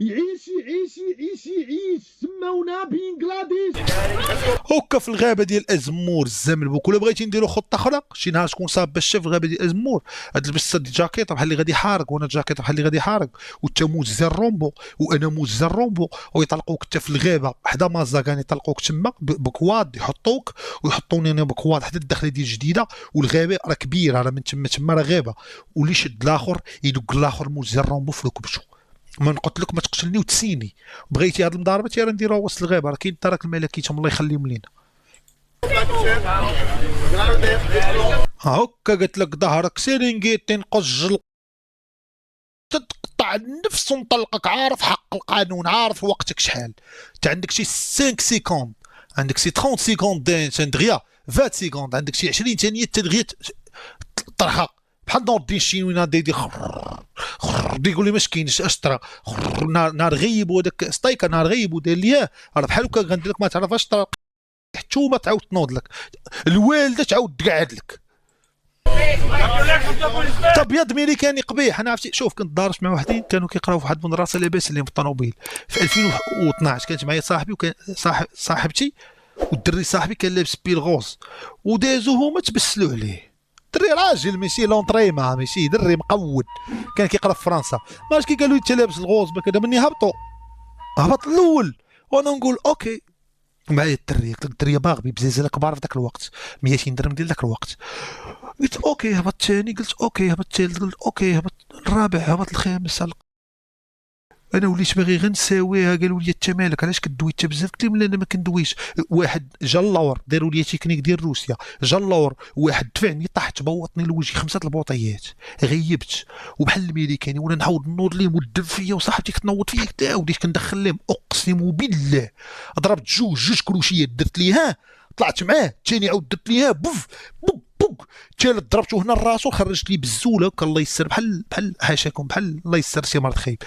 يعيش سمونا بنغلاديش. هكا في الغابه ديال ازمور الزملبوك. ولا بغيتي نديرو خطه اخرى شي نهار تكون صاب باش في الغابه ديال ازمور تلبس الجاكيطه بحال اللي غادي يحارق وانا الجاكيطه بحال اللي غادي يحارق وانت موزع الرومبو وانا موزع الرومبو ويطلقوك انت في الغابه حدا مازاكان يطلقوك تما بكواد يحطوك ويحطوني انا بكواد حتى الدخله ديال جديده والغابه راه كبيره راه من تما راه غابه واللي شد الاخر يدق الاخر موزع الرومبو في ركبتو. ما نقول لك ما تقتلني وتسيني بغيتي هاد المضاربه راه نديروها وسط الغابه راه كاين الدرك الملكيتهم الله يخليهم لينا. هكا قلت لك ظهرك سيرينغيتي نقجل تقطع النفس ونطلقك عارف حق القانون عارف وقتك شحال. انت عندك شي 5 سيكوند عندك شي 30 سيكوند دغيا 20 سيكوند عندك شي 20 ثانيه تدغيا طرحه بحال نور الدين الشينوي دي دي يقول لي ما كاينش اشطرا نار غيب وداك ستايكا نار غيب ودار ليا راه بحال هكا غندير لك ما تعرفش حتى ما تعاود تنوض لك الوالده تعاود تقعد لك. ابيض ميريكاني قبيح. انا عرفتي شوف كنت دارش مع وحدين كانوا كيقراو في واحد المدرسه لاباس اللي في الطوموبيل في 2012 كانت معايا صاحبي وكان صاحبتي والدري صاحبي كان لابس بيل غوز ودازو هما تبسلوا عليه. دري راجل ماشي لونطريما ماشي دري مقود كان كيقرا في فرنسا ماش كي قالوا انت لابس الغوز بكذا مني هبط الاول وانا نقول اوكي معايا الدري قلت لك الدري باغي بزاز كبار في ذاك الوقت 200 درهم ديال ذاك الوقت. قلت اوكي هبط الثاني قلت اوكي هبط الثالث قلت اوكي هبط الرابع هبط الخامس. انا وليت باغي غير نساويها قالوا لي انت مالك علاش كدوي انت بزاف قلت لهم لا انا ما كندويش. واحد جا اللور داروا لي تكنيك ديال روسيا جا اللور واحد دفعني طحت بوطني لوجهي 5 البوطيات غيبت وبحال الميريكاني وانا نعاود نوض ليه ودب فيا وصاحبتي كتنوض فيا حتى وديت كندخل لهم اقسم بالله ضربت جوج كروشيات درت ليه ها طلعت معاه الثاني عاود درت ليه بوف بوك بوك الثالث ضربته هنا لراسو خرجت لي بالزوله هكا الله يسر بحال حاشاكم بحال الله يسر شي مرض خايب.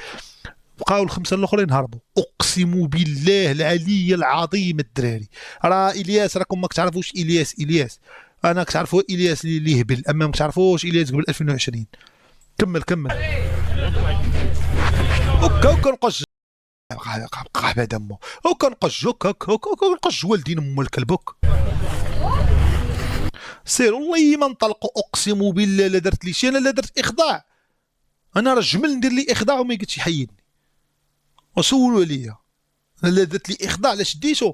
بقاو الخمسه الاخرين هربوا اقسم بالله العلي العظيم. الدراري راه الياس راكم ما كتعرفوش الياس انا كتعرفوا الياس اللي هبل اما ما كتعرفوش الياس قبل 2020. كمل هكا نقش قحبه دمو هكا نقش هكا نقش والدين ام الكلب سير والله ما نطلقوا اقسم بالله لا درت لي شي انا لا درت اخضاع. انا راه جمل ندير لي اخضاع وما قلتش يحيدني وسولوا عليا لا درت لي اخضاع لا شديتو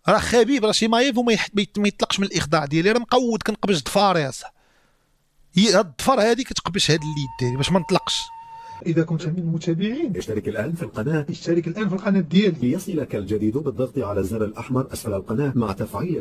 راه خبيب راه شي مايف وما يطلقش من الاخضاع ديالي راه مقود كنقبش ضفار يا صاح هي هاد الضفار هادي كتقبش هاد اليد ديالي باش ما نطلقش. إذا كنت من المتابعين اشترك الآن في القناة اشترك الآن في القناة ديالي ليصلك الجديد بالضغط على الزر الأحمر أسفل القناة مع تفعيل